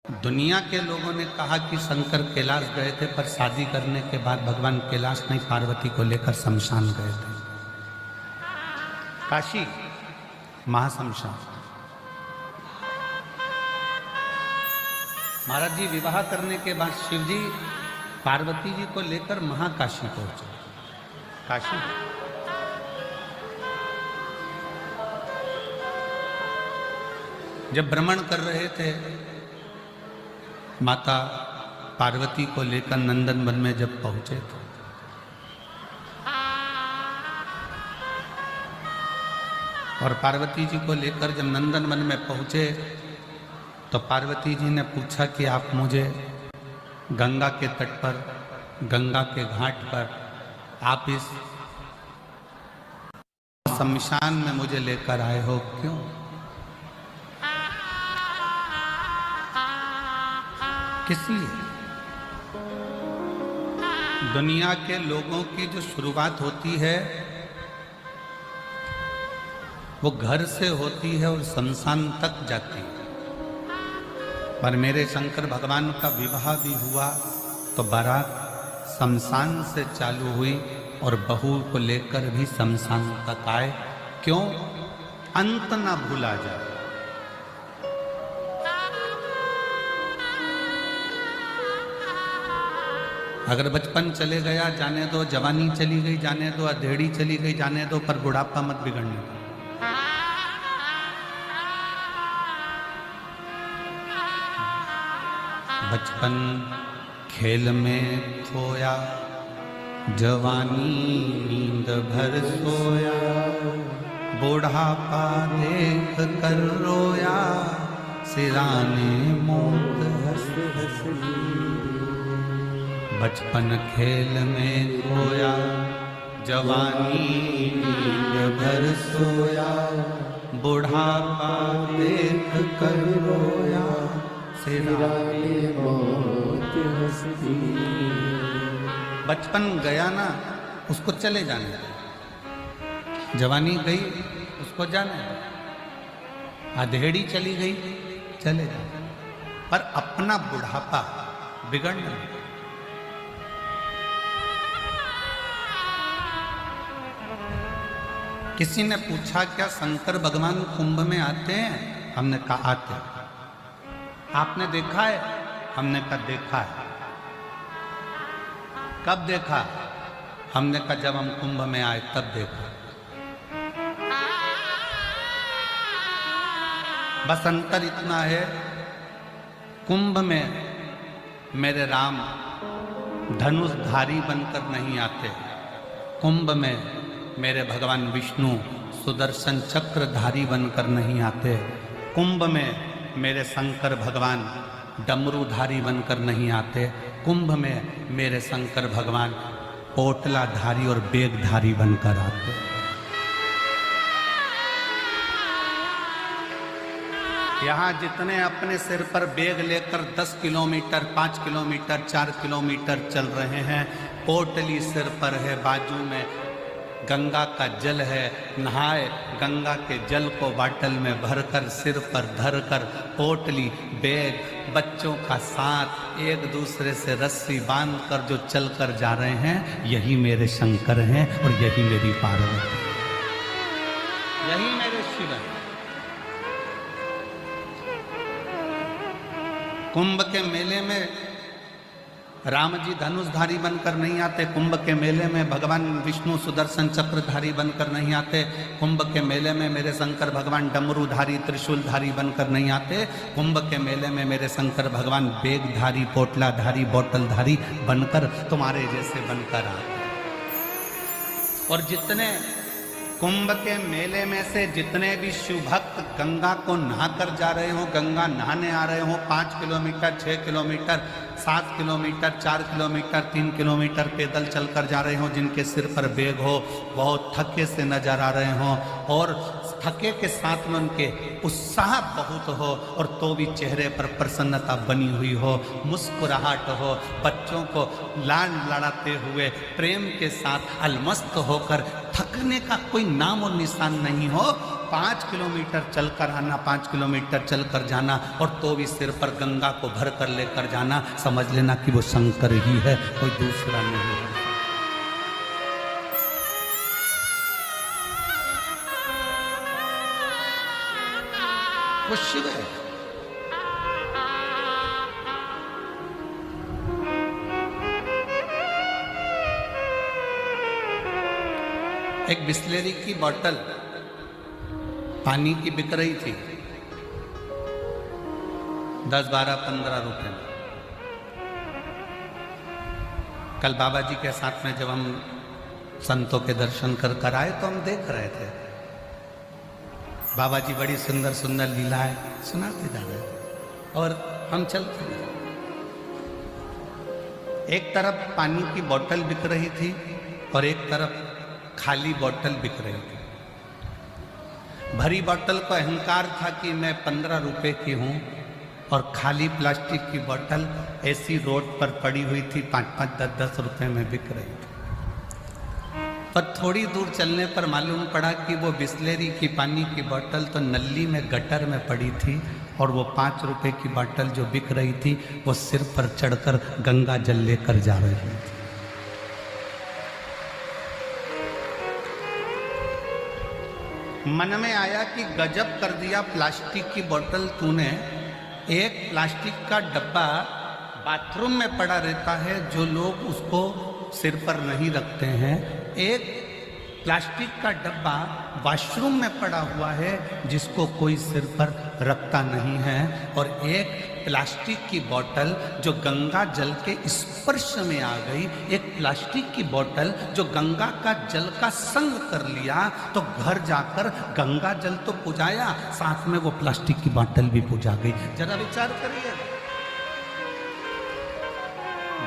दुनिया के लोगों ने कहा कि शंकर कैलाश गए थे, पर शादी करने के बाद भगवान कैलाश नहीं, पार्वती को लेकर शमशान गए थे। काशी महाशमशान। महाराज जी विवाह करने के बाद शिव जी पार्वती जी को लेकर महाकाशी पहुंचे। काशी जब भ्रमण कर रहे थे, माता पार्वती को लेकर नंदन वन में जब पहुंचे थे, और पार्वती जी को लेकर जब नंदन वन में पहुंचे तो पार्वती जी ने पूछा कि आप मुझे गंगा के तट पर, गंगा के घाट पर, आप इस शमशान में मुझे लेकर आए हो, क्यों? किस लिए? दुनिया के लोगों की जो शुरुआत होती है वो घर से होती है और शमशान तक जाती है। पर मेरे शंकर भगवान का विवाह भी हुआ तो बारात शमशान से चालू हुई और बहू को लेकर भी शमशान तक आए। क्यों? अंत ना भूला जाए। अगर बचपन चले गया जाने दो, जवानी चली गई जाने दो, अधेड़ी चली गई जाने दो, पर बुढ़ापा मत बिगड़ने दो। बचपन खेल में खोया, जवानी नींद भर सोया, बुढ़ापा देख कर रोया, सिराने मौत हंस हंस दी। बचपन खेल में खोया, जवानी नींद भर सोया, बुढ़ापा देख कर रोया, सिराने मौत हंस दी। बचपन गया ना, उसको चले जाने दो। जवानी गई, उसको जाने दो। अधेड़ी चली गई, चले जाए, पर अपना बुढ़ापा बिगड़ने दो। किसी ने पूछा क्या शंकर भगवान कुंभ में आते हैं? हमने कहा आते हैं। आपने देखा है? हमने कहा देखा है। कब देखा? हमने कहा जब हम कुंभ में आए तब देखा। बस अंतर इतना है, कुंभ में मेरे राम धनुषधारी बनकर नहीं आते, कुंभ में मेरे भगवान विष्णु सुदर्शन चक्रधारी बनकर नहीं आते, कुंभ में मेरे शंकर भगवान डमरूधारी बनकर नहीं आते, कुंभ में मेरे शंकर भगवान पोटलाधारी और बेगधारी बनकर आते। यहाँ जितने अपने सिर पर बेग लेकर 10 किलोमीटर, 5 किलोमीटर, 4 किलोमीटर चल रहे हैं, पोटली सिर पर है, बाजू में गंगा का जल है, नहाए गंगा के जल को बाटल में भरकर सिर पर धरकर, पोटली बैग बच्चों का साथ एक दूसरे से रस्सी बांधकर जो चलकर जा रहे हैं, यही मेरे शंकर हैं और यही मेरी पार्वती, यही मेरे शिव हैं। कुंभ के मेले में राम जी धनुषधारी बनकर नहीं आते, कुंभ के मेले में भगवान विष्णु सुदर्शन चक्रधारी बनकर नहीं आते, कुंभ के मेले में मेरे शंकर भगवान डमरूधारी त्रिशूलधारी बनकर नहीं आते, कुंभ के मेले में मेरे शंकर भगवान बेगधारी पोटलाधारी बोतलधारी बनकर तुम्हारे जैसे बनकर आते। और जितने कुंभ के मेले में से जितने भी शिव भक्त गंगा को नहा कर जा रहे हो, गंगा नहाने आ रहे हो, 5 kilometre, 6 kilometre, 7 kilometre, 4 kilometre, 3 kilometre पैदल चलकर जा रहे हो, जिनके सिर पर बैग हो, बहुत थके से नजर आ रहे हो, और थके के साथ में उनके उत्साह बहुत हो, और तो भी चेहरे पर प्रसन्नता बनी हुई हो, मुस्कुराहट हो, बच्चों को लाड लड़ाते हुए प्रेम के साथ अलमस्त होकर थकने का कोई नाम और निशान नहीं हो, 5 किलोमीटर चलकर आना, 5 किलोमीटर चलकर जाना, और तो भी सिर पर गंगा को भर कर लेकर जाना। समझ लेना कि वो शंकर ही है, कोई दूसरा नहीं है। वो शिव है। एक बिस्लेरी की बोतल पानी की बिक रही थी 10, 12, 15 रुपए में। कल बाबा जी के साथ में जब हम संतों के दर्शन कर आए तो हम देख रहे थे बाबा जी बड़ी सुंदर सुंदर लीलाएं सुनाते जा रहे और हम चलते गए। एक तरफ पानी की बोतल बिक रही थी और एक तरफ खाली बोतल बिक रही थी। भरी बोतल को अहंकार था कि मैं 15 रुपए की हूं, और खाली प्लास्टिक की बोतल ऐसी रोड पर पड़ी हुई थी 5-5, 10-10 रुपए में बिक रही थी। पर थोड़ी दूर चलने पर मालूम पड़ा कि वो बिस्लेरी की पानी की बोतल तो नली में गटर में पड़ी थी, और वो 5 रुपए की बोतल जो बिक रही थी वो सिर पर चढ़कर गंगा जल लेकर जा रही थी। मन में आया कि गजब कर दिया प्लास्टिक की बोतल तूने। एक प्लास्टिक का डब्बा बाथरूम में पड़ा रहता है जो लोग उसको सिर पर नहीं रखते हैं, एक प्लास्टिक का डब्बा वॉशरूम में पड़ा हुआ है जिसको कोई सिर पर रखता नहीं है, और एक प्लास्टिक की बोतल जो गंगा जल के स्पर्श में आ गई, एक प्लास्टिक की बोतल जो गंगा का जल का संग कर लिया, तो घर जाकर गंगा जल तो पुजाया, साथ में वो प्लास्टिक की बोतल भी पुजा गई। जरा विचार करिए,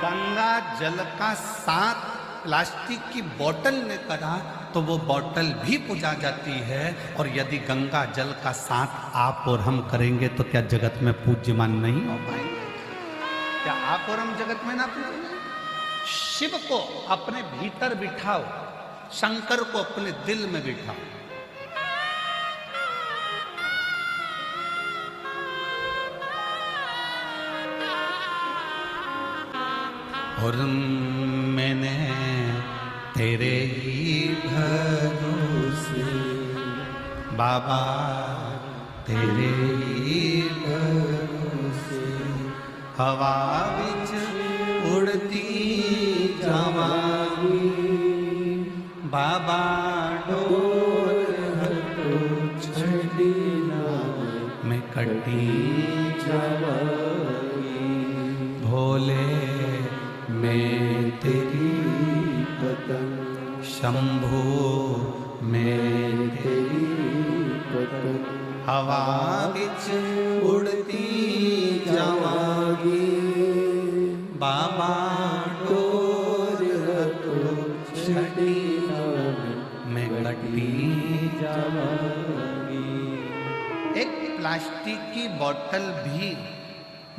गंगा जल का साथ प्लास्टिक की बोतल ने करा तो वो बोतल भी पुजा जाती है, और यदि गंगा जल का साथ आप और हम करेंगे तो क्या जगत में पूज्यमान नहीं हो पाएंगे? क्या आप और हम जगत में ना पूजेंगे? शिव को अपने भीतर बिठाओ, शंकर को अपने दिल में बिठाओ। और मैंने तेरे ही भरोसे बाबा, तेरे ही भरोसे हवा विच उड़ती जावांगी, बाबा डोर हटो छड़ी ना मैं कटी जावांगी, भोले मैं तेरी पतंग, शंभू मैं तेरी पतंग, हवा विच उड़ती जावांगी, बाबा डोर हटो छड़ी मैं कटी जावांगी। एक प्लास्टिक की बोतल भी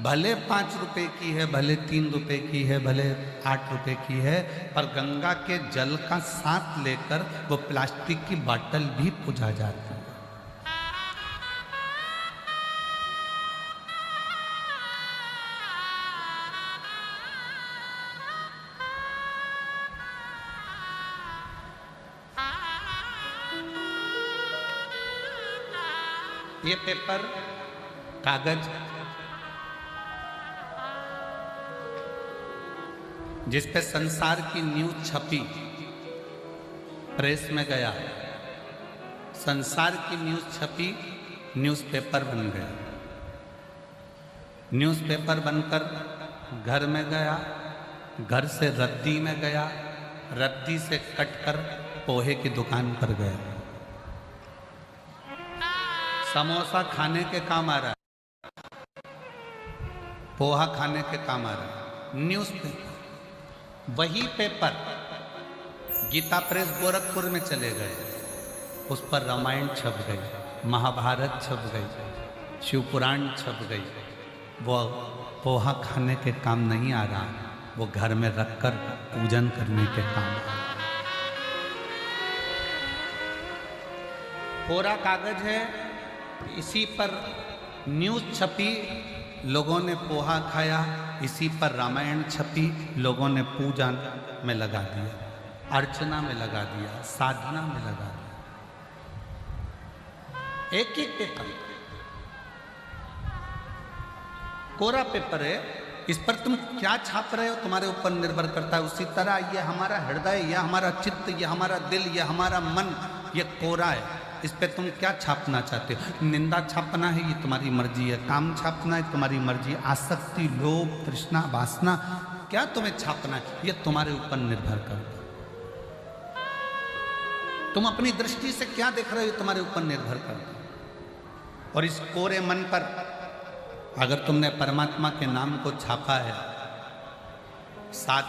भले 5 रुपए की है, भले 3 रुपए की है, भले 8 रुपए की है, पर गंगा के जल का साथ लेकर वो प्लास्टिक की बोतल भी पूजा जाती है। ये पेपर, कागज जिस पे संसार की न्यूज छपी, प्रेस में गया, संसार की न्यूज छपी, न्यूज़पेपर बन गया, न्यूज़पेपर बनकर घर में गया, घर से रद्दी में गया, रद्दी से कटकर पोहे की दुकान पर गया। समोसा खाने के काम आ रहा है, पोहा खाने के काम आ रहा है। न्यूज़पेपर, वही पेपर गीता प्रेस गोरखपुर में चले गए, उस पर रामायण छप गई, महाभारत छप गई, शिव पुराण छप गई। वो पोहा खाने के काम नहीं आ रहा, वो घर में रखकर पूजन करने के काम आ रहा। कोरा कागज है, इसी पर न्यूज़ छपी, लोगों ने पोहा खाया, इसी पर रामायण छपी, लोगों ने पूजा में लगा दिया, अर्चना में लगा दिया, साधना में लगा दिया। एक एक पेपर, कोरा पेपर है, इस पर तुम क्या छाप रहे हो तुम्हारे ऊपर निर्भर करता है। उसी तरह ये हमारा हृदय, ये हमारा चित्त, ये हमारा दिल, ये हमारा मन, ये कोरा है, इस पे तुम क्या छापना चाहते हो। निंदा छापना है ये तुम्हारी मर्जी है, काम छापना है तुम्हारी मर्जी, आसक्ति, लोभ, तृष्णा, वासना, क्या तुम्हें छापना है ये तुम्हारे ऊपर निर्भर करता है। तुम अपनी दृष्टि से क्या देख रहे हो तुम्हारे ऊपर निर्भर करता है। और इस कोरे मन पर अगर तुमने परमात्मा के नाम को छापा है, 7